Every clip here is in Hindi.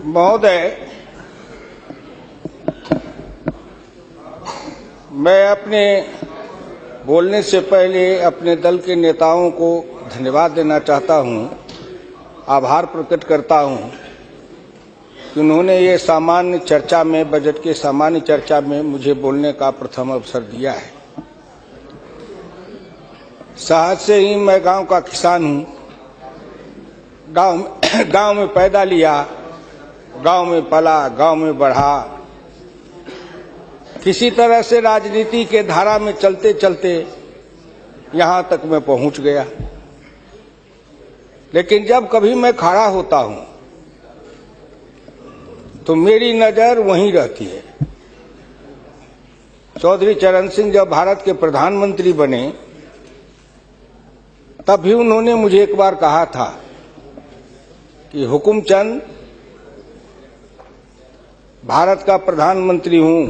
महोदय, मैं अपने बोलने से पहले अपने दल के नेताओं को धन्यवाद देना चाहता हूं, आभार प्रकट करता हूं कि उन्होंने ये सामान्य चर्चा में, बजट के सामान्य चर्चा में मुझे बोलने का प्रथम अवसर दिया है। शहर से ही मैं गांव का किसान हूं, गांव में पैदा लिया, गांव में पला, गांव में बढ़ा। किसी तरह से राजनीति के धारा में चलते चलते यहां तक मैं पहुंच गया। लेकिन जब कभी मैं खड़ा होता हूं तो मेरी नजर वहीं रहती है। चौधरी चरण सिंह जब भारत के प्रधानमंत्री बने तब भी उन्होंने मुझे एक बार कहा था कि हुकुमचंद, भारत का प्रधानमंत्री हूं,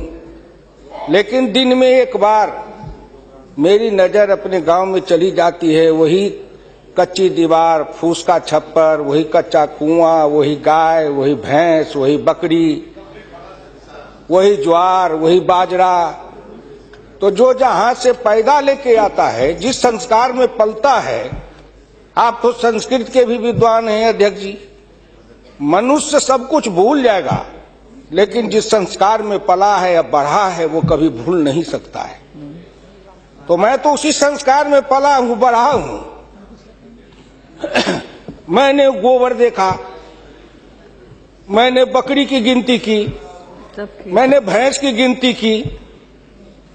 लेकिन दिन में एक बार मेरी नजर अपने गांव में चली जाती है। वही कच्ची दीवार, फूस का छप्पर, वही कच्चा कुआं, वही गाय, वही भैंस, वही बकरी, वही ज्वार, वही बाजरा। तो जो जहां से पैदा लेके आता है, जिस संस्कार में पलता है, आप तो संस्कृत के भी विद्वान हैं अध्यक्ष जी, मनुष्य सब कुछ भूल जाएगा, लेकिन जिस संस्कार में पला है या बढ़ा है वो कभी भूल नहीं सकता है। तो मैं तो उसी संस्कार में पला हूं, बढ़ा हूं। मैंने गोबर देखा, मैंने बकरी की गिनती की, मैंने भैंस की गिनती की।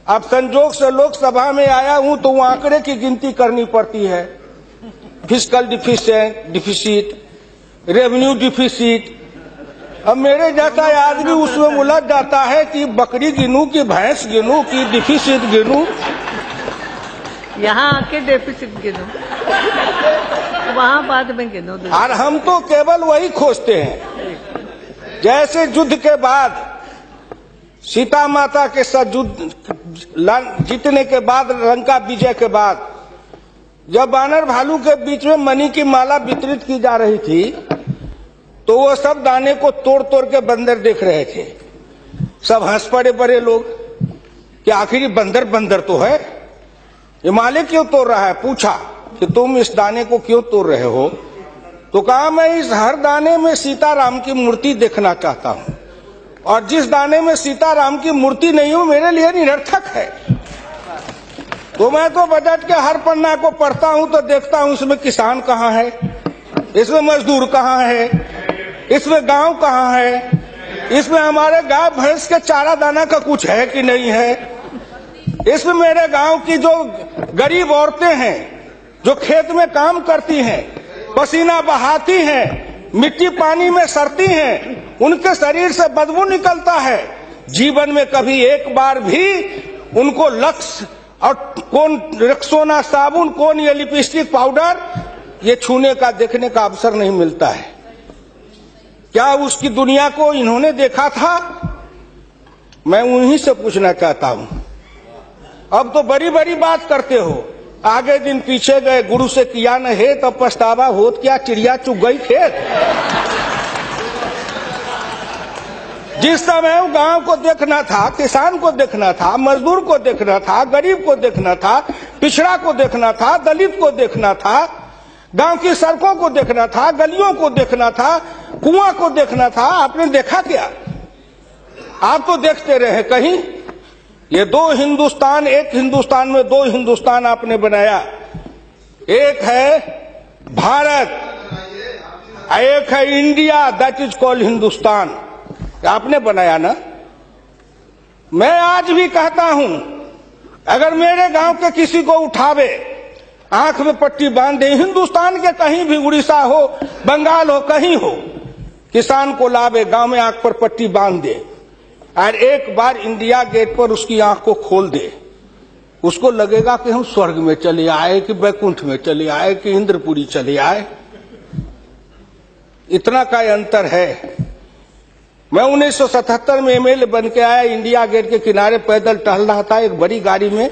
अब संजोग से लोकसभा में आया हूं तो वो आंकड़े की गिनती करनी पड़ती है। Fiscal deficit, revenue deficit. अब मेरे जैसा आदमी उसमें उलझ जाता है कि बकरी गिनूं कि भैंस गिनूं कि डिफिसिट गिनूं। यहाँ आके डेफिसिट गिनो, वहाँ बाद में गिनो। और हम तो केवल वही खोजते हैं। जैसे युद्ध के बाद, सीता माता के साथ युद्ध जीतने के बाद, लंका विजय के बाद, जब बानर भालू के बीच में मणि की माला वितरित की जा रही थी तो वो सब दाने को तोड़ तोड़ के बंदर देख रहे थे। सब हंस पड़े बड़े लोग कि आखिर बंदर बंदर तो है, ये माले क्यों तोड़ रहा है। पूछा कि तुम इस दाने को क्यों तोड़ रहे हो? तो कहा मैं इस हर दाने में सीताराम की मूर्ति देखना चाहता हूं, और जिस दाने में सीताराम की मूर्ति नहीं हो मेरे लिए निरर्थक है। तो मैं तो बजट के हर पन्ना को पढ़ता हूं तो देखता हूं इसमें किसान कहाँ है, इसमें मजदूर कहाँ है, इसमें गांव कहाँ है, इसमें हमारे गाय भैंस के चारा दाना का कुछ है कि नहीं है, इसमें मेरे गांव की जो गरीब औरतें हैं जो खेत में काम करती हैं, पसीना बहाती हैं, मिट्टी पानी में सड़ती हैं, उनके शरीर से बदबू निकलता है। जीवन में कभी एक बार भी उनको लक्स और कौन रेक्सोना साबुन, कौन ये लिपस्टिक पाउडर, ये छूने का, देखने का अवसर नहीं मिलता है। क्या उसकी दुनिया को इन्होंने देखा था? मैं उन्हीं से पूछना चाहता हूं। अब तो बड़ी बड़ी बात करते हो, आगे दिन पीछे गए, गुरु से किया न है तब पछतावा होत क्या, चिड़िया चुग गई खेत। जिस समय गांव को देखना था, किसान को देखना था, मजदूर को देखना था, गरीब को देखना था, पिछड़ा को देखना था, दलित को देखना था, गांव की सड़कों को देखना था, गलियों को देखना था, कुआं को देखना था, आपने देखा क्या? आप तो देखते रहे कहीं। ये दो हिंदुस्तान, एक हिंदुस्तान में दो हिंदुस्तान आपने बनाया। एक है भारत, एक है India, that is called Hindustan. आपने बनाया ना। मैं आज भी कहता हूं, अगर मेरे गांव के किसी को उठावे, आंख में पट्टी बांध दे, हिंदुस्तान के कहीं भी, उड़ीसा हो, बंगाल हो, कहीं हो, किसान को लावे, गांव में आंख पर पट्टी बांध दे और एक बार इंडिया गेट पर उसकी आंख को खोल दे, उसको लगेगा कि हम स्वर्ग में चले आए, कि बैकुंठ में चले आए, कि इंद्रपुरी चले आए। इतना का अंतर है। मैं 1977 में एमएलए बन के आया, इंडिया गेट के किनारे पैदल टहल रहा था, एक बड़ी गाड़ी में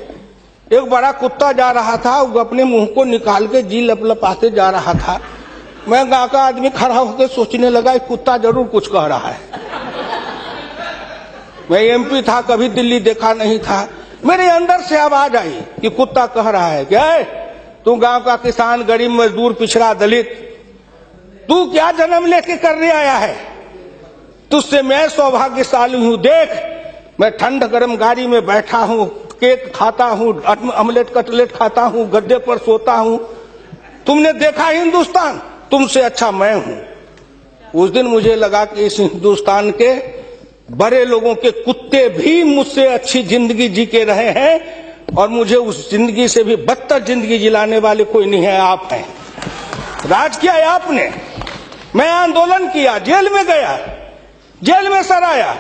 एक बड़ा कुत्ता जा रहा था, वो अपने मुंह को निकाल के जी लपलपाते जा रहा था। मैं गांव का आदमी खड़ा होकर सोचने लगा कि कुत्ता जरूर कुछ कह रहा है। मैं एमपी था, कभी दिल्ली देखा नहीं था, मेरे अंदर से आवाज आई कि कुत्ता कह रहा है क्या तू गांव का किसान, गरीब, मजदूर, पिछड़ा, दलित, तू क्या जन्म लेके करने आया है? तुझसे मैं सौभाग्यशाली हूं। देख, मैं ठंड गर्म गाड़ी में बैठा हूं, केक खाता हूं, ऑमलेट कटलेट खाता हूं, गद्दे पर सोता हूं। तुमने देखा हिंदुस्तान, तुमसे अच्छा मैं हूं। उस दिन मुझे लगा कि इस हिंदुस्तान के बड़े लोगों के कुत्ते भी मुझसे अच्छी जिंदगी जी के रहे हैं और मुझे उस जिंदगी से भी बदतर जिंदगी जिलाने वाले कोई नहीं है, आप हैं। राज किया है आपने। मैं आंदोलन किया, जेल में गया, जेल में सराया।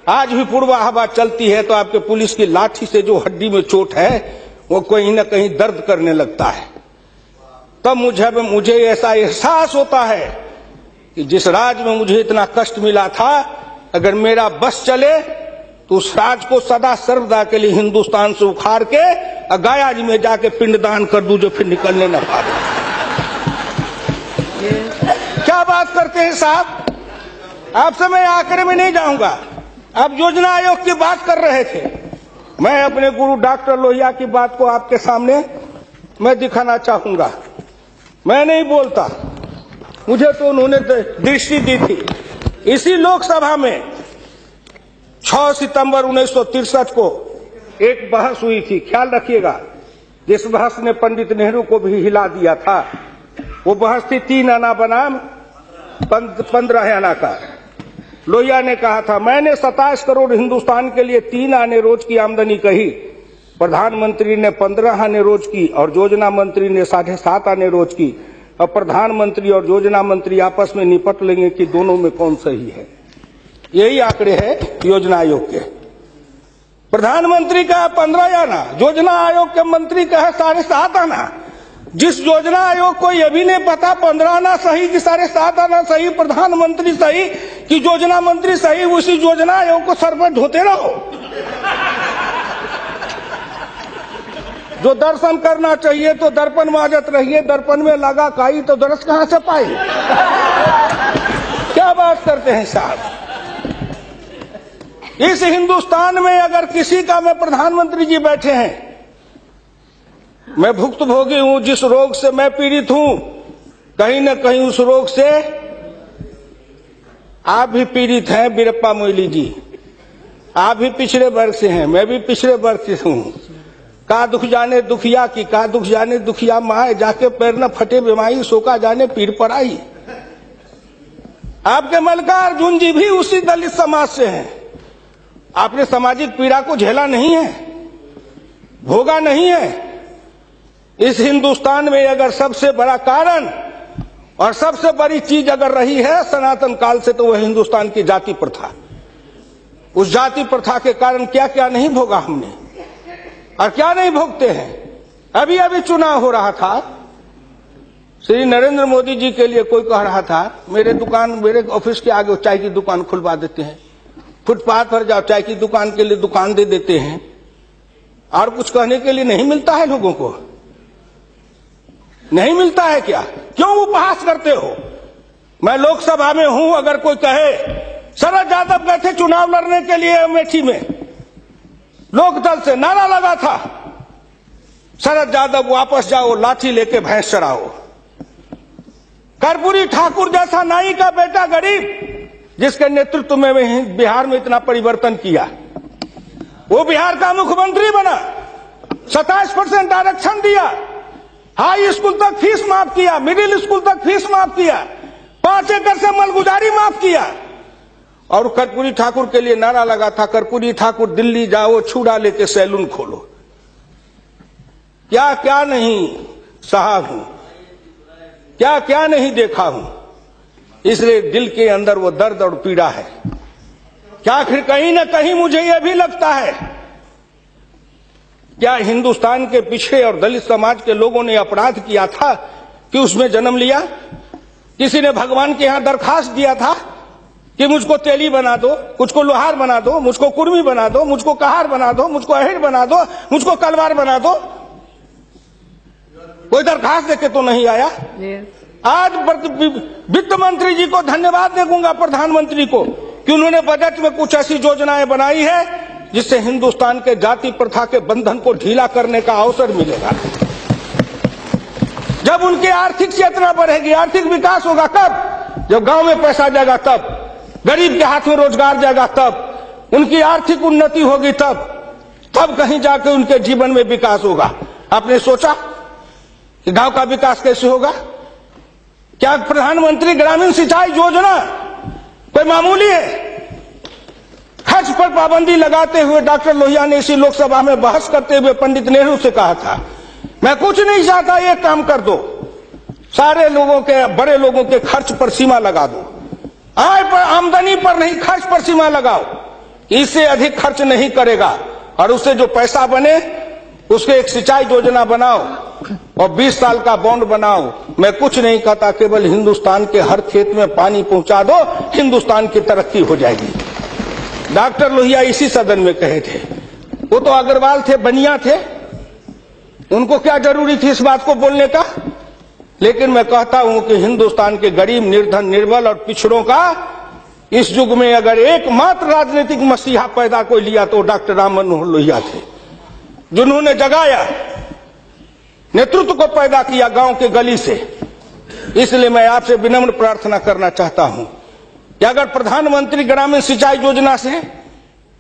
आज भी पूर्वा हवा चलती है तो आपके पुलिस की लाठी से जो हड्डी में चोट है वो कहीं ना कहीं दर्द करने लगता है। तब मुझे ऐसा एहसास होता है कि जिस राज में मुझे इतना कष्ट मिला था, अगर मेरा बस चले तो उस राज को सदा सर्वदा के लिए हिंदुस्तान से उखाड़ के गया जी में जाके पिंडदान कर दूं, जो फिर निकलने न पाए। क्या बात करते हैं साहब? आपसे मैं आंकड़े में नहीं जाऊंगा। आप योजना आयोग की बात कर रहे थे। मैं अपने गुरु डॉक्टर लोहिया की बात को आपके सामने मैं दिखाना चाहूंगा। मैं नहीं बोलता, मुझे तो उन्होंने दृष्टि दी थी। इसी लोकसभा में 6 सितंबर 1963 को एक बहस हुई थी, ख्याल रखिएगा, जिस बहस ने पंडित नेहरू को भी हिला दिया था। वो बहस थी 3 आना बनाम 15 आना का। लोहिया ने कहा था, मैंने 27 करोड़ हिंदुस्तान के लिए 3 आने रोज की आमदनी कही, प्रधानमंत्री ने 15 आने रोज की और योजना मंत्री ने 7.5 आने रोज की। अब प्रधानमंत्री और योजना मंत्री आपस में निपट लेंगे कि दोनों में कौन सही है। यही आंकड़े हैं योजना आयोग के। प्रधानमंत्री का 15 आना, योजना आयोग के मंत्री का है 7.5 आना। जिस योजना आयोग को यह भी नहीं पता 15 आना सही कि 7.5 आना सही, प्रधानमंत्री सही कि योजना मंत्री सही, उसी योजना आयोग को सर पर ढोते रहो। जो दर्शन करना चाहिए तो दर्पण माजत रहिए, दर्पण में लगा काई तो दर्श कहां से पाई? क्या बात करते हैं साहब? इस हिंदुस्तान में अगर किसी का में प्रधानमंत्री जी बैठे हैं, मैं भुक्तभोगी हूं, जिस रोग से मैं पीड़ित हूं, कहीं न कहीं उस रोग से आप भी पीड़ित हैं। बीरप्पा मोइली जी, आप भी पिछड़े वर्ग से हैं, मैं भी पिछड़े वर्ग से हूं। का दुख जाने दुखिया की, का दुख जाने दुखिया माए, जाके पैर न फटे बीमारी, सो का जाने पीर पर आई। आपके मल्लिकार्जुन जी भी उसी दलित समाज से हैं। आपने सामाजिक पीड़ा को झेला नहीं है, भोगा नहीं है। इस हिंदुस्तान में अगर सबसे बड़ा कारण और सबसे बड़ी चीज अगर रही है सनातन काल से, तो वह हिंदुस्तान की जाति प्रथा। उस जाति प्रथा के कारण क्या क्या नहीं भोगा हमने और क्या नहीं भोगते हैं। अभी अभी चुनाव हो रहा था, श्री नरेंद्र मोदी जी के लिए कोई कह रहा था, मेरे ऑफिस के आगे चाय की दुकान खुलवा देते हैं, फुटपाथ पर जाओ चाय की दुकान के लिए दुकान दे देते हैं। और कुछ कहने के लिए नहीं मिलता है लोगों को? नहीं मिलता है क्या? क्यों उपहास करते हो? मैं लोकसभा में हूं, अगर कोई कहे शरद यादव गए थे चुनाव लड़ने के लिए अमेठी में, लोकदल से नारा लगा था, शरद यादव वापस जाओ, लाठी लेके भैंस चराओ। कर्पूरी ठाकुर जैसा नाई का बेटा गरीब, जिसके नेतृत्व में बिहार में इतना परिवर्तन किया, वो बिहार का मुख्यमंत्री बना, 27% आरक्षण दिया, हाई स्कूल तक फीस माफ किया, मिडिल स्कूल तक फीस माफ किया, 5 एकड़ से मलगुजारी माफ किया। और कर्पूरी ठाकुर के लिए नारा लगा था, कर्पूरी ठाकुर दिल्ली जाओ, छुड़ा लेके सैलून खोलो। क्या क्या नहीं सहा हूं, क्या क्या नहीं देखा हूं, इसलिए दिल के अंदर वो दर्द और पीड़ा है। क्या फिर कहीं ना कहीं मुझे यह भी लगता है, क्या हिंदुस्तान के पिछड़े और दलित समाज के लोगों ने अपराध किया था कि उसमें जन्म लिया? किसी ने भगवान के यहां दरखास्त दिया था कि मुझको तेली बना दो, मुझको लोहार बना दो, मुझको कुर्मी बना दो, मुझको कहार बना दो, मुझको अहिर बना दो, मुझको कलवार बना दो? कोई दरखास्त देके तो नहीं आया। आज वित्त मंत्री जी को धन्यवाद दूंगा, प्रधानमंत्री को, कि उन्होंने बजट में कुछ ऐसी योजनाएं बनाई है जिससे हिंदुस्तान के जाति प्रथा के बंधन को ढीला करने का अवसर मिलेगा। जब उनकी आर्थिक चेतना बढ़ेगी, आर्थिक विकास होगा कब? जब गांव में पैसा जाएगा तब, गरीब के हाथ में रोजगार जाएगा तब, उनकी आर्थिक उन्नति होगी तब कहीं जाकर उनके जीवन में विकास होगा। आपने सोचा कि गांव का विकास कैसे होगा? क्या प्रधानमंत्री ग्रामीण सिंचाई योजना कोई मामूली है? खर्च पर पाबंदी लगाते हुए डॉक्टर लोहिया ने इसी लोकसभा में बहस करते हुए पंडित नेहरू से कहा था, मैं कुछ नहीं चाहता, एक काम कर दो, सारे लोगों के, बड़े लोगों के खर्च पर सीमा लगा दो, आय पर, आमदनी पर नहीं, खर्च पर सीमा लगाओ, इससे अधिक खर्च नहीं करेगा, और उससे जो पैसा बने उसके एक सिंचाई योजना बनाओ और 20 साल का बॉन्ड बनाओ। मैं कुछ नहीं कहता, केवल हिंदुस्तान के हर खेत में पानी पहुंचा दो, हिंदुस्तान की तरक्की हो जाएगी। डॉक्टर लोहिया इसी सदन में कहे थे। वो तो अग्रवाल थे, बनिया थे, उनको क्या जरूरी थी इस बात को बोलने का? लेकिन मैं कहता हूं कि हिंदुस्तान के गरीब, निर्धन, निर्बल और पिछड़ों का इस युग में अगर एकमात्र राजनीतिक मसीहा पैदा कोई लिया तो डॉक्टर राम मनोहर लोहिया थे, जिन्होंने जगाया, नेतृत्व को पैदा किया गांव के गली से। इसलिए मैं आपसे विनम्र प्रार्थना करना चाहता हूं कि अगर प्रधानमंत्री ग्रामीण सिंचाई योजना से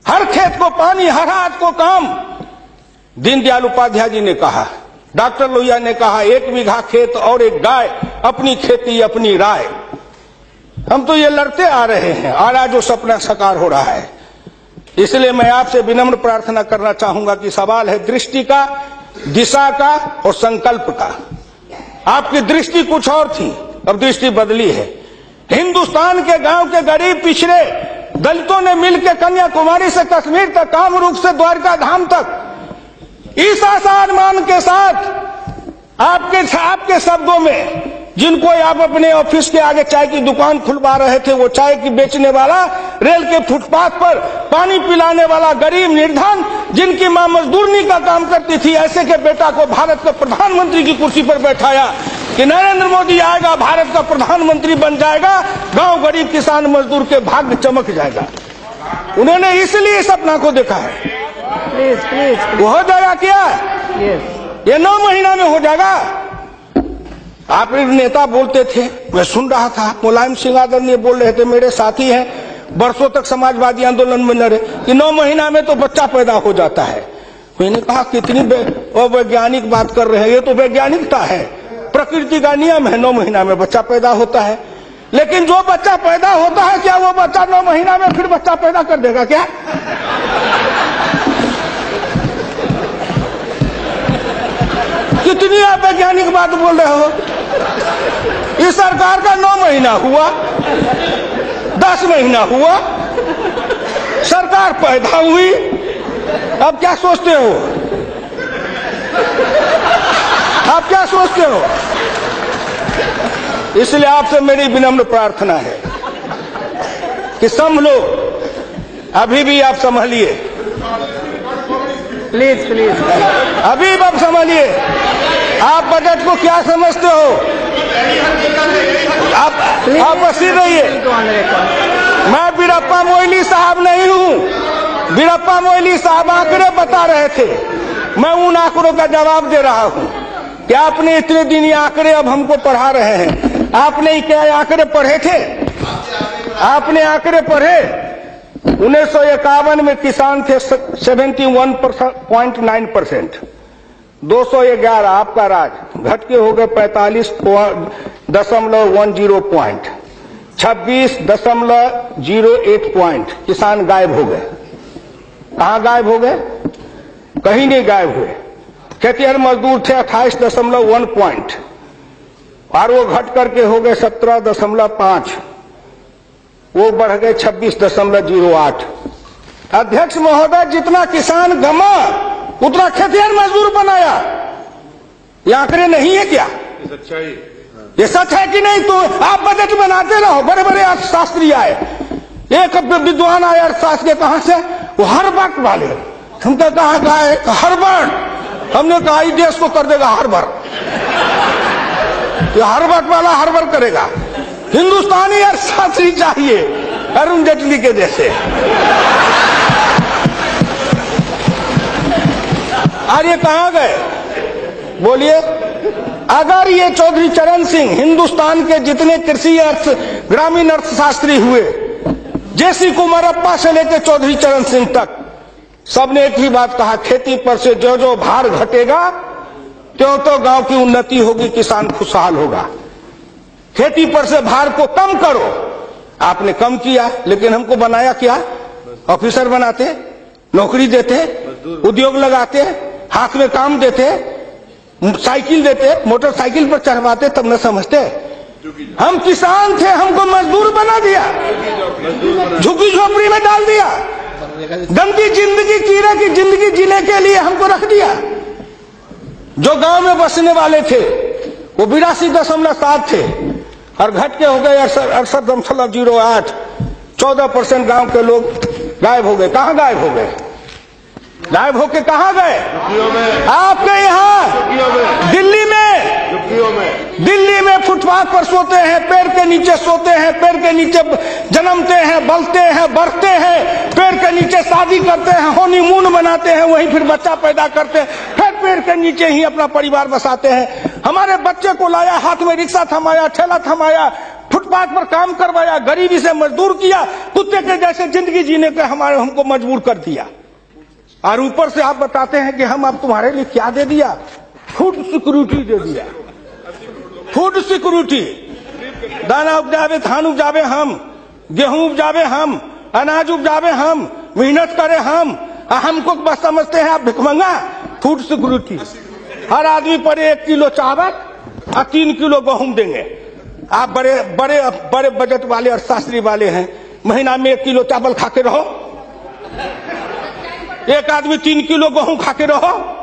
हर खेत को पानी, हर हाथ को काम, दीनदयाल उपाध्याय जी ने कहा, डॉक्टर लोहिया ने कहा, 1 बीघा खेत और 1 गाय, अपनी खेती अपनी राय। हम तो ये लड़ते आ रहे हैं और आज वो सपना साकार हो रहा है। इसलिए मैं आपसे विनम्र प्रार्थना करना चाहूंगा कि सवाल है दृष्टि का, दिशा का और संकल्प का। आपकी दृष्टि कुछ और थी, अब दृष्टि बदली है। हिंदुस्तान के गांव के गरीब पिछड़े दलितों ने मिलकर कन्याकुमारी से कश्मीर तक, कामरूप से द्वारका धाम तक, इस आसान के साथ आपके शब्दों में, जिनको आप अपने ऑफिस के आगे चाय की दुकान खुलवा रहे थे, वो चाय की बेचने वाला, रेल के फुटपाथ पर पानी पिलाने वाला गरीब निर्धन, जिनकी मां मजदूरनी का काम करती थी, ऐसे के बेटा को भारत के प्रधानमंत्री की कुर्सी पर बैठाया कि नरेंद्र मोदी आएगा, भारत का प्रधानमंत्री बन जाएगा, गांव गरीब किसान मजदूर के भाग्य चमक जाएगा। उन्होंने इसलिए सपना को देखा है। प्लीज वो हो जाएगा क्या? ये 9 महीना में हो जाएगा। आप नेता बोलते थे, मैं सुन रहा था, मुलायम सिंह यादव ये बोल रहे थे, मेरे साथी हैं, बरसों तक समाजवादी आंदोलन में लड़े, कि 9 महीना में तो बच्चा पैदा हो जाता है। मैंने कहा कितनी वैज्ञानिक बात कर रहे हैं, ये तो वैज्ञानिकता है, प्रकृति का नियम है, 9 महीना में बच्चा पैदा होता है। लेकिन जो बच्चा पैदा होता है, क्या वो बच्चा 9 महीना में फिर बच्चा पैदा कर देगा क्या? कितनी आप वैज्ञानिक बात बोल रहे हो? इस सरकार का 9 महीना हुआ, 10 महीना हुआ, सरकार पैदा हुई, अब क्या सोचते हो? आप क्या सोचते हो? इसलिए आपसे मेरी विनम्र प्रार्थना है कि संभलो, अभी भी आप संभलिए, प्लीज अभी आप संभलिए। आप बजट को क्या समझते हो? आप बसीर रहिए। मैं बीरप्पा मोइली साहब नहीं हूं। बीरप्पा मोइली साहब आंकड़े बता रहे थे, मैं उन आंकड़ों का जवाब दे रहा हूं कि आपने इतने दिन ये आंकड़े अब हमको पढ़ा रहे हैं। आपने क्या आंकड़े पढ़े थे? आपने आंकड़े पढ़े? 1951 में किसान थे 71.9%, 211 आपका राज, घट के हो गए 45.10 पॉइंट, 26.08 पॉइंट किसान गायब हो गए। कहां गायब हो गए? कहीं नहीं गायब हुए। खेतिहर मजदूर थे 28.1 पॉइंट, और वो घट करके हो गए 17.5, वो बढ़ गए 26.08। अध्यक्ष महोदय, जितना किसान गमा उतना खेतिहर मजदूर बनाया। ये आंकड़े नहीं है क्या? ये सच है कि नहीं? तो आप बजट बनाते रहो। बड़े बड़े अर्थशास्त्री आए, एक विद्वान आया अर्थशास्त्री, कहां से? वो हार्वर्ड वाले। हमने कहा हार्वर्ड, हमने कहा देश को कर देगा हार्वर्ड। ये हर्बट वाला हर्बर करेगा। हिंदुस्तानी अर्थशास्त्री चाहिए अरुण जेटली के जैसे। और ये कहां गए बोलिए? अगर ये चौधरी चरण सिंह हिंदुस्तान के जितने कृषि अर्थ ग्रामीण अर्थशास्त्री हुए, जेसी कुमारप्पा से लेकर चौधरी चरण सिंह तक, सबने एक ही बात कहा, खेती पर से जो जो भार घटेगा त्यों तो गांव की उन्नति होगी, किसान खुशहाल होगा। खेती पर से भार को कम करो। आपने कम किया, लेकिन हमको बनाया क्या? ऑफिसर बनाते, नौकरी देते, उद्योग लगाते, हाथ में काम देते, साइकिल देते, मोटरसाइकिल पर चढ़वाते, तब न समझते। हम किसान थे, हमको मजदूर बना दिया, झुग्गी झोपड़ी में डाल दिया, गंदी जिंदगी, कीड़े की जिंदगी जीने के लिए हमको रख दिया। जो गांव में बसने वाले थे वो 82.7 थे और घट के हो गए 68.08। 14% गांव के लोग गायब हो गए। कहां गायब हो गए? गायब होके कहां गए? आपके यहाँ दिल्ली में फुटपाथ पर सोते हैं, पेड़ के नीचे सोते हैं, पेड़ के नीचे जन्मते हैं, बलते हैं, बढ़ते हैं, पेड़ के नीचे शादी करते हैं, हनीमून मनाते हैं, वहीं फिर बच्चा पैदा करते हैं, फिर पेड़ के नीचे ही अपना परिवार बसाते हैं। हमारे बच्चे को लाया, हाथ में रिक्शा थमाया, ठेला थमाया, फुटपाथ पर काम करवाया, गरीबी से मजदूर किया, कुत्ते के जैसे जिंदगी जीने के हमको मजबूर कर दिया। और ऊपर से आप बताते हैं कि हम अब तुम्हारे लिए क्या दे दिया? फूड सिक्योरिटी दे दिया। फूड सिक्योरिटी, दाना उपजावे, धान उपजावे हम, गेहूं उपजावे हम, अनाज उपजावे हम, मेहनत करे हमको बस समझते हैं आप भिखमंगा। फूड सिक्योरिटी, हर आदमी पर 1 किलो चावल और 3 किलो गेहूं देंगे। आप बड़े बड़े बड़े बजट वाले और शास्त्री वाले हैं, महीना में 1 किलो चावल खा के रहो, एक आदमी 3 किलो गेहूं खा के रहो।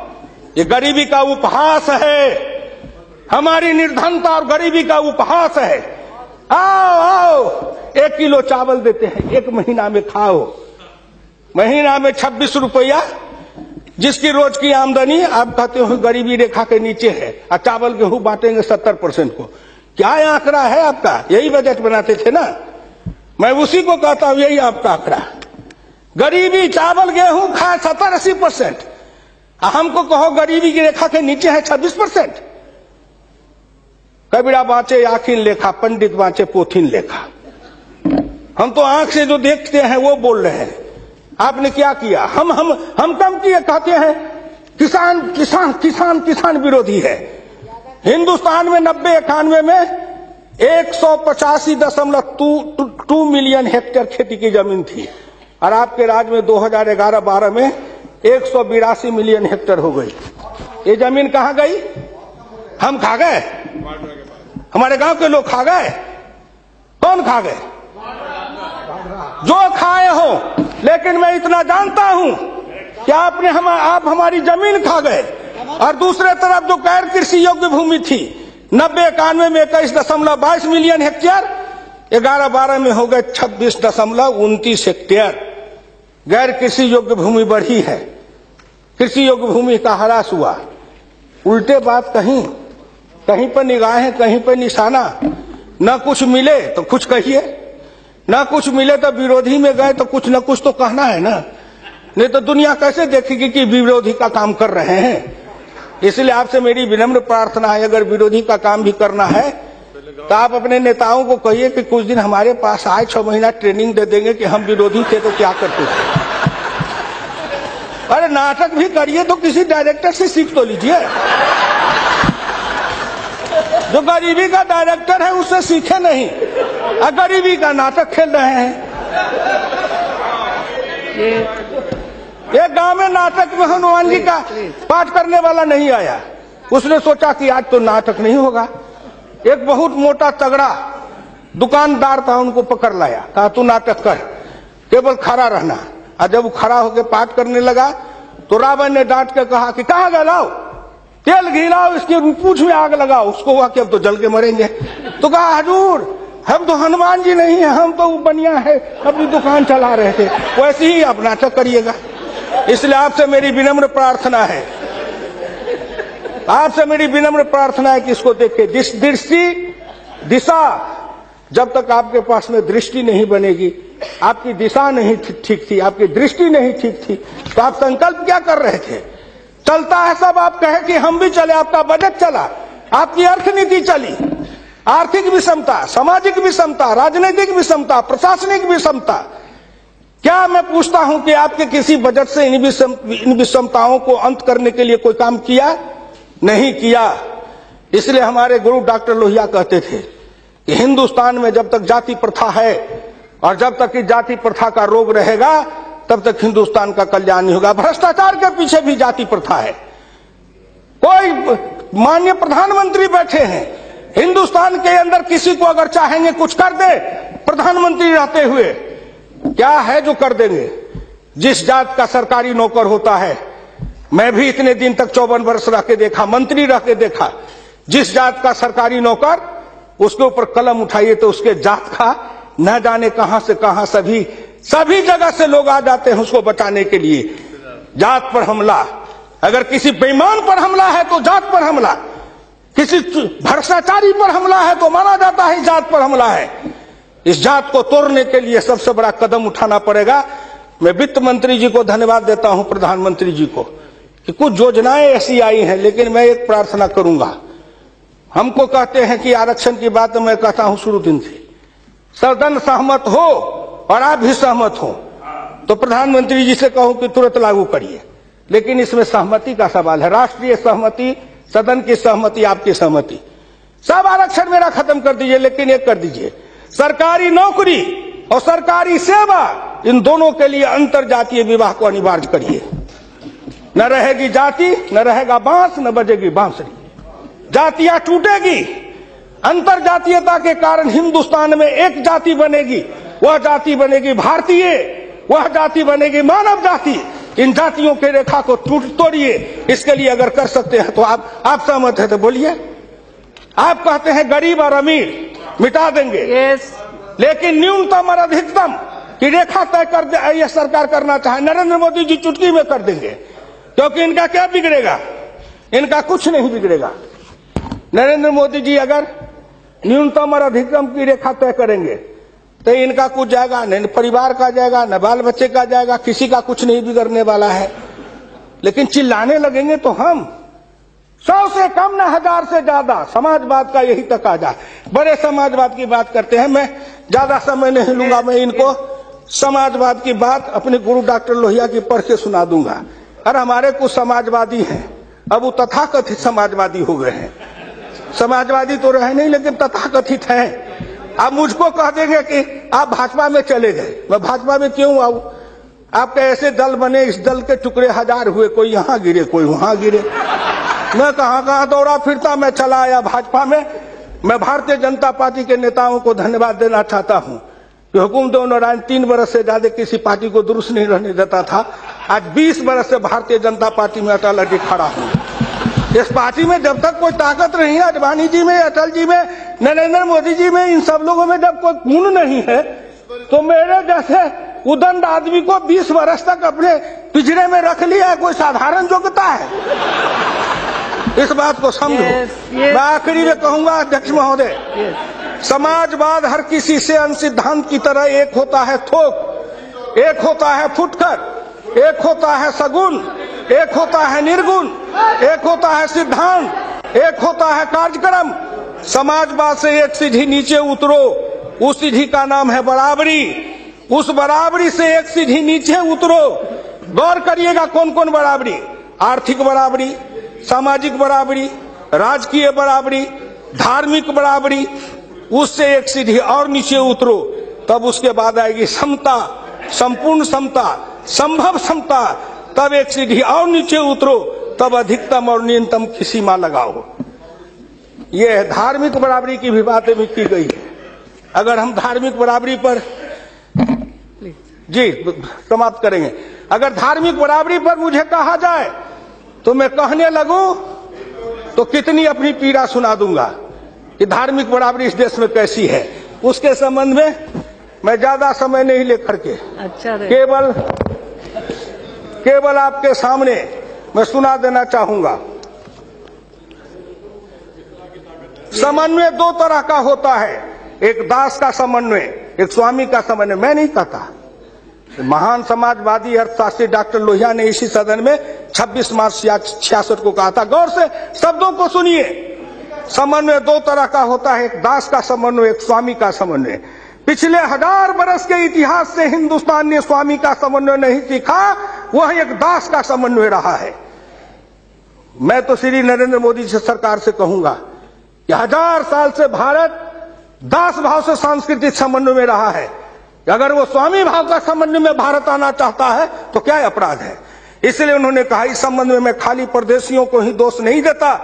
ये गरीबी का उपहास है, हमारी निर्धनता और गरीबी का उपहास है। आओ 1 किलो चावल देते हैं, 1 महीना में खाओ। महीना में 26 रुपया, जिसकी रोज की आमदनी आप कहते हो गरीबी रेखा के नीचे है, और चावल गेहूं बांटेंगे 70% को। क्या आंकड़ा है आपका? यही बजट बनाते थे ना, मैं उसी को कहता हूं, यही आपका आंकड़ा। गरीबी, चावल गेहूं खाए 70-80%, हमको कहो गरीबी की रेखा के नीचे है 26%। कबीरा बाँचे आखिन लेखा, पंडित बाँचे पोथिन लेखा। हम तो आंख से जो देखते हैं वो बोल रहे हैं। आपने क्या किया? हम कम किए, कहते हैं किसान किसान किसान किसान विरोधी है। हिंदुस्तान में 90-91 में 185.2 मिलियन हेक्टेयर खेती की जमीन थी, और आपके राज्य में 2011-12 में 182 मिलियन हेक्टेयर हो गई। ये जमीन कहां गई? हम खा गए? हमारे गांव के लोग खा गए? कौन खा गए? जो खाए हो। लेकिन मैं इतना जानता हूं कि आप हमारी जमीन खा गए। और दूसरे तरफ जो गैर कृषि योग्य भूमि थी 90-91 में 21.22 मिलियन हेक्टेयर, 11-12 में हो गए 26.29 हेक्टेयर। गैर कृषि योग्य भूमि बढ़ी है, कृषि योग्य भूमि का ह्रास हुआ। उल्टे बात कहीं पर निगाहें, कहीं पर निशाना। न कुछ मिले तो कुछ कहिए, न कुछ मिले तो विरोधी में गए तो कुछ न कुछ तो कहना है ना, नहीं तो दुनिया कैसे देखेगी कि विरोधी का काम कर रहे हैं। इसलिए आपसे मेरी विनम्र प्रार्थना है, अगर विरोधी का काम भी करना है तो आप अपने नेताओं को कहिए कि कुछ दिन हमारे पास आए, 6 महीना ट्रेनिंग दे देंगे कि हम विरोधी थे तो क्या करते थे। अरे नाटक भी करिए तो किसी डायरेक्टर से सीख तो लीजिए। जो गरीबी का डायरेक्टर है उससे सीखे नहीं, और गरीबी का नाटक खेल रहे हैं। एक गांव में नाटक में हनुमान जी का पाठ करने वाला नहीं आया। उसने सोचा कि आज तो नाटक नहीं होगा। एक बहुत मोटा तगड़ा दुकानदार था, उनको पकड़ लाया, कहा तू नाटक कर, केवल खड़ा रहना। और जब वो खड़ा होकर पाठ करने लगा तो रावण ने डांट के कहा कि कहाँ गए, लाओ तेल घिलाओ, इसके पूंछ में आग लगाओ। उसको हुआ कि अब तो जल के मरेंगे। तो कहा हजूर हम तो हनुमान जी नहीं है, हम तो बनिया है, अपनी दुकान चला रहे थे। वैसे ही आप नाटक करिएगा। इसलिए आपसे मेरी विनम्र प्रार्थना है आपसे मेरी विनम्र प्रार्थना है कि इसको देखिए। दिशा, जब तक आपके पास में दृष्टि नहीं बनेगी, आपकी दिशा नहीं ठीक थी, आपकी दृष्टि नहीं ठीक थी, तो आप संकल्प क्या कर रहे थे? चलता है सब, आप कहे कि हम भी चले, आपका बजट चला, आपकी अर्थनीति चली, आर्थिक विषमता, सामाजिक विषमता, राजनीतिक विषमता, प्रशासनिक विषमता। क्या मैं पूछता हूं कि आपके किसी बजट से इन विषमताओं को अंत करने के लिए कोई काम किया? नहीं किया। इसलिए हमारे गुरु डॉक्टर लोहिया कहते थे कि हिंदुस्तान में जब तक जाति प्रथा है और जब तक इस जाति प्रथा का रोग रहेगा, तब तक हिंदुस्तान का कल्याण नहीं होगा। भ्रष्टाचार के पीछे भी जाति प्रथा है। कोई माननीय प्रधानमंत्री बैठे हैं, हिंदुस्तान के अंदर किसी को अगर चाहेंगे कुछ कर दे, प्रधानमंत्री रहते हुए क्या है जो कर देंगे? जिस जात का सरकारी नौकर होता है, मैं भी इतने दिन तक 54 वर्ष रह के देखा, मंत्री रह के देखा, जिस जात का सरकारी नौकर, उसके ऊपर कलम उठाइए तो उसके जात का न जाने कहां से कहां सभी जगह से लोग आ जाते हैं उसको बचाने के लिए। जात पर हमला, अगर किसी बेईमान पर हमला है तो जात पर हमला, किसी भ्रष्टाचारी पर हमला है तो माना जाता है जात पर हमला है। इस जात को तोड़ने के लिए सबसे बड़ा कदम उठाना पड़ेगा। मैं वित्त मंत्री जी को धन्यवाद देता हूं, प्रधानमंत्री जी को, कि कुछ योजनाएं ऐसी आई हैं, लेकिन मैं एक प्रार्थना करूंगा। हमको कहते हैं कि आरक्षण की बात मैं कहता हूं शुरू दिन से, सदन सहमत हो और आप भी सहमत हो तो प्रधानमंत्री जी से कहूं कि तुरंत लागू करिए। लेकिन इसमें सहमति का सवाल है, राष्ट्रीय सहमति, सदन की सहमति, आपकी सहमति। सब आरक्षण मेरा खत्म कर दीजिए, लेकिन एक कर दीजिए, सरकारी नौकरी और सरकारी सेवा, इन दोनों के लिए अंतर जातीय विवाह को अनिवार्य करिए। न रहेगी जाति, न रहेगा बांस, न बजेगी बांसुरी। जातियां टूटेगी। अंतर जातीयता के कारण हिंदुस्तान में एक जाति बनेगी, वह जाति बनेगी भारतीय, वह जाति बनेगी मानव जाति। इन जातियों के रेखा को तोड़िए। इसके लिए अगर कर सकते हैं तो आप सहमत है तो बोलिए। आप कहते हैं गरीब और अमीर मिटा देंगे, लेकिन न्यूनतम और अधिकतम की रेखा तय कर यह सरकार करना चाहे, नरेंद्र मोदी जी चुटकी में कर देंगे, क्योंकि इनका क्या बिगड़ेगा? इनका कुछ नहीं बिगड़ेगा। नरेंद्र मोदी जी अगर न्यूनतम और अधिकतम की रेखा तय करेंगे तो इनका कुछ जाएगा, न परिवार का जाएगा, न बाल बच्चे का जाएगा, किसी का कुछ नहीं बिगड़ने वाला है। लेकिन चिल्लाने लगेंगे तो हम 100 से कम न 1000 से ज्यादा समाजवाद का यही तकाजा है। बड़े समाजवाद की बात करते हैं। मैं ज्यादा समय नहीं लूंगा, मैं इनको समाजवाद की बात अपने गुरु डॉक्टर लोहिया की पढ़ के सुना दूंगा। और हमारे कुछ समाजवादी हैं, अब वो तथाकथित समाजवादी हो गए हैं। समाजवादी तो रहे नहीं, लेकिन तथाकथित हैं। आप मुझको कह देंगे कि आप भाजपा में चले गए, मैं भाजपा में क्यों आऊं? आपके ऐसे दल बने, इस दल के टुकड़े 1000 हुए, कोई यहां गिरे, कोई वहां गिरे। मैं कहां दौड़ा फिरता, मैं चला आया भाजपा में। मैं भारतीय जनता पार्टी के नेताओं को धन्यवाद देना चाहता हूं कि हुकुमदेव नारायण 3 बरस से ज्यादा किसी पार्टी को दुरुस्त नहीं रहने देता था। आज 20 बरस से भारतीय जनता पार्टी में अटल अड़ी खड़ा हूं। इस पार्टी में जब तक कोई ताकत नहीं है, अडवाणी जी में, अटल जी में, नरेंद्र मोदी जी में, इन सब लोगों में जब कोई गुण नहीं है, तो मेरे जैसे उदंड आदमी को 20 वर्ष तक अपने पिंजरे में रख लिया कोई साधारण योग्यता है? इस बात को समझो। मैं आखिरी में कहूंगा अध्यक्ष महोदय, समाजवाद हर किसी से सिद्धांत की तरह एक होता है थोक, एक होता है फुटकर, एक होता है सगुन, एक होता है निर्गुण, एक होता है सिद्धांत, एक होता है कार्यक्रम। समाजवाद से एक सीढ़ी नीचे उतरो, उस सीढ़ी का नाम है बराबरी। उस बराबरी से एक सीढ़ी नीचे उतरो। गौर करिएगा कौन कौन बराबरी? आर्थिक बराबरी, सामाजिक बराबरी, राजकीय बराबरी, धार्मिक बराबरी। उससे एक सीढ़ी और नीचे उतरो, तब उसके बाद आएगी समता, संपूर्ण समता, संभव समता। तब एक सीढ़ी और नीचे उतरो, तब अधिकतम और न्यूनतम की सीमा लगाओ। ये धार्मिक बराबरी की भी बातें भी की गई है। अगर हम धार्मिक बराबरी पर जी समाप्त करेंगे, अगर धार्मिक बराबरी पर मुझे कहा जाए तो मैं कहने लगूं तो कितनी अपनी पीड़ा सुना दूंगा कि धार्मिक बराबरी इस देश में कैसी है। उसके संबंध में मैं ज्यादा समय नहीं लेकर के केवल आपके सामने मैं सुना देना चाहूंगा। समन्वय दो तरह का होता है, एक दास का समन्वय, एक स्वामी का समन्वय। मैं नहीं कहता, महान समाजवादी अर्थशास्त्री डॉक्टर लोहिया ने इसी सदन में 26 मार्च 1966 को कहा था। गौर से शब्दों को सुनिए। समन्वय दो तरह का होता है, एक दास का समन्वय, एक स्वामी का समन्वय। पिछले 1000 बरस के इतिहास से हिंदुस्तान ने स्वामी का समन्वय नहीं सीखा, वह एक दास का समन्वय रहा है। मैं तो श्री नरेंद्र मोदी जी सरकार से कहूंगा कि 1000 साल से भारत दास भाव से सांस्कृतिक समन्वय में रहा है। अगर वो स्वामी भाव का समन्वय में भारत आना चाहता है तो क्या अपराध है। इसलिए उन्होंने कहा, इस समन्वय में खाली परदेशियों को ही दोष नहीं देता,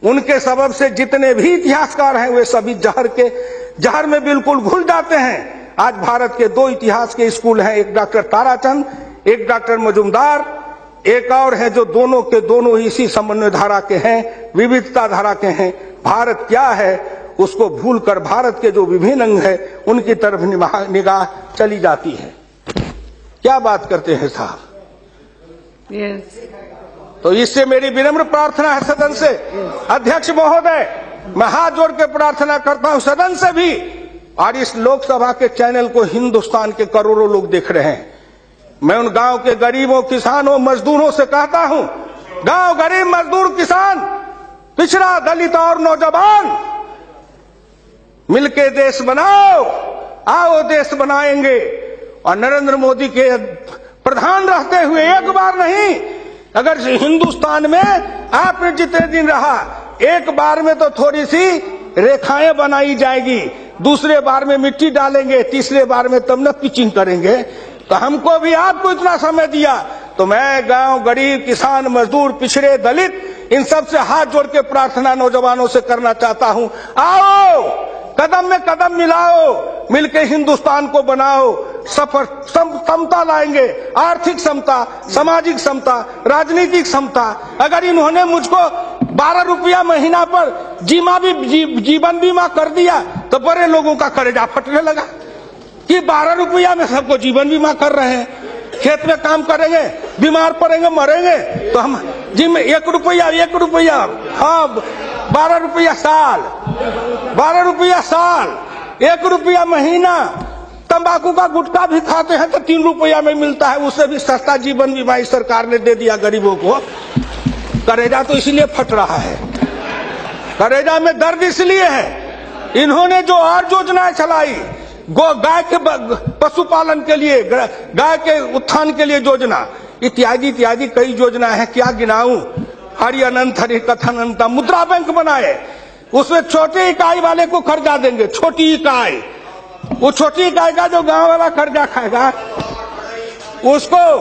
उनके सबब से जितने भी इतिहासकार हैं वे सभी जहर में बिल्कुल घुल जाते हैं। आज भारत के 2 इतिहास के स्कूल हैं, एक डॉक्टर ताराचंद, एक डॉक्टर मजुमदार, एक और है जो दोनों के दोनों इसी समन्वय धारा के हैं, विविधता धारा के हैं। भारत क्या है उसको भूलकर भारत के जो विभिन्न अंग है उनकी तरफ निगाह चली जाती है। क्या बात करते हैं साहब। तो इससे मेरी विनम्र प्रार्थना है सदन से, अध्यक्ष महोदय, मैं हाथ जोड़ के प्रार्थना करता हूं सदन से भी, और इस लोकसभा के चैनल को हिंदुस्तान के करोड़ों लोग देख रहे हैं। मैं उन गांव के गरीबों, किसानों, मजदूरों से कहता हूं, गांव गरीब, मजदूर, किसान, पिछड़ा, दलित और नौजवान, मिलके देश बनाओ, आओ देश बनाएंगे। और नरेंद्र मोदी के प्रधान रहते हुए एक बार नहीं, अगर हिंदुस्तान में आपने जितने दिन रहा, एक बार में तो थोड़ी सी रेखाएं बनाई जाएगी, दूसरे बार में मिट्टी डालेंगे, तीसरे बार में तब न पिचिंग करेंगे। तो हमको भी आपको इतना समय दिया, तो मैं गांव गरीब, किसान, मजदूर, पिछड़े, दलित, इन सब से हाथ जोड़ के प्रार्थना नौजवानों से करना चाहता हूं, आओ कदम में कदम मिलाओ, मिलके हिंदुस्तान को बनाओ, सफर समता लाएंगे, आर्थिक समता, सामाजिक समता, राजनीतिक समता। अगर इन्होंने मुझको 12 रुपया महीना पर जीवन बीमा कर दिया तो बड़े लोगों का कलेजा फटने लगा कि 12 रुपया में सबको जीवन बीमा कर रहे हैं। खेत में काम करेंगे, बीमार पड़ेंगे, मरेंगे, तो हम जिम 1 रुपया, हाँ 12 रुपया साल, 12 रुपया साल, 1 रुपया महीना। तंबाकू का गुटखा भी खाते हैं तो 3 रुपया में मिलता है, उससे भी सस्ता जीवन बीमा इस सरकार ने दे दिया गरीबों को। करेजा तो इसलिए फट रहा है, करेजा में दर्द इसलिए है, इन्होंने जो और योजनाएं चलाई, गाय के पशुपालन के लिए, गाय के उत्थान के लिए योजना, इत्यादि इत्यादि कई योजना है, क्या गिनाऊं। हरि अनंत हरि कथन अनंत। मुद्रा बैंक बनाए, उसमें छोटी इकाई वाले को कर्जा देंगे, छोटी इकाई, वो छोटी इकाई का जो गांव वाला कर्जा खाएगा उसको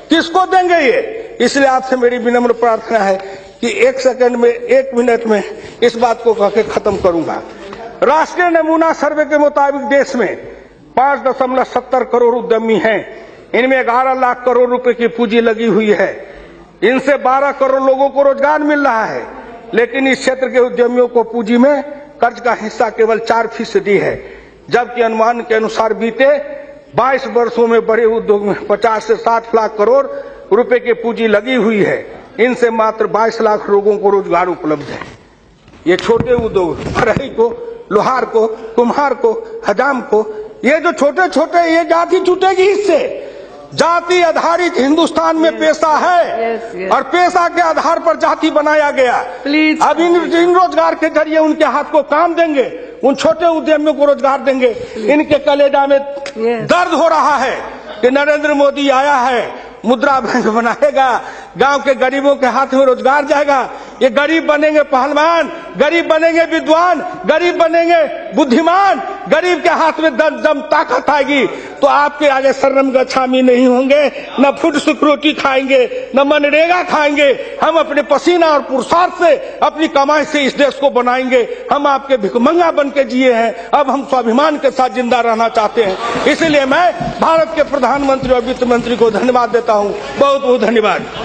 किसको देंगे ये। इसलिए आपसे मेरी विनम्र प्रार्थना है कि 1 सेकंड में, 1 मिनट में इस बात को कह के खत्म करूंगा। राष्ट्रीय नमूना सर्वे के मुताबिक देश में 5.70 करोड़ उद्यमी हैं, इनमें 11 लाख करोड़ रुपए की पूंजी लगी हुई है, इनसे 12 करोड़ लोगों को रोजगार मिल रहा है। लेकिन इस क्षेत्र के उद्यमियों को पूंजी में कर्ज का हिस्सा केवल 4% है, जबकि अनुमान के अनुसार बीते 22 वर्षों में बड़े उद्योग में 50 से 60 लाख करोड़ रुपए की पूंजी लगी हुई है, इनसे मात्र 22 लाख लोगों को रोजगार उपलब्ध है। ये छोटे उद्योग, बढ़ई को, लोहार को, कुम्हार को, हजाम को, ये जो छोटे छोटे, ये जाति छूटेगी इससे। जाति आधारित हिंदुस्तान में पेशा है और पेशा के आधार पर जाति बनाया गया। अब इन रोजगार के जरिए उनके हाथ को काम देंगे, उन छोटे उद्यमियों को रोजगार देंगे। इनके कलेजा में दर्द हो रहा है कि नरेंद्र मोदी आया है, मुद्रा बैंक बनाएगा, गांव के गरीबों के हाथ में रोजगार जाएगा। ये गरीब बनेंगे पहलवान, गरीब बनेंगे विद्वान, गरीब बनेंगे बुद्धिमान, गरीब के हाथ में दम ताकत आएगी तो आपके आगे शर्म गच्छामी नहीं होंगे, न फूड सिक्योरिटी खाएंगे, न मनरेगा खाएंगे। हम अपने पसीना और पुरुषार्थ से, अपनी कमाई से इस देश को बनाएंगे। हम आपके भिखमंगा बन के जिए हैं, अब हम स्वाभिमान के साथ जिंदा रहना चाहते हैं। इसलिए मैं भारत के प्रधानमंत्री और वित्त मंत्री को धन्यवाद देता हूं। बहुत बहुत धन्यवाद।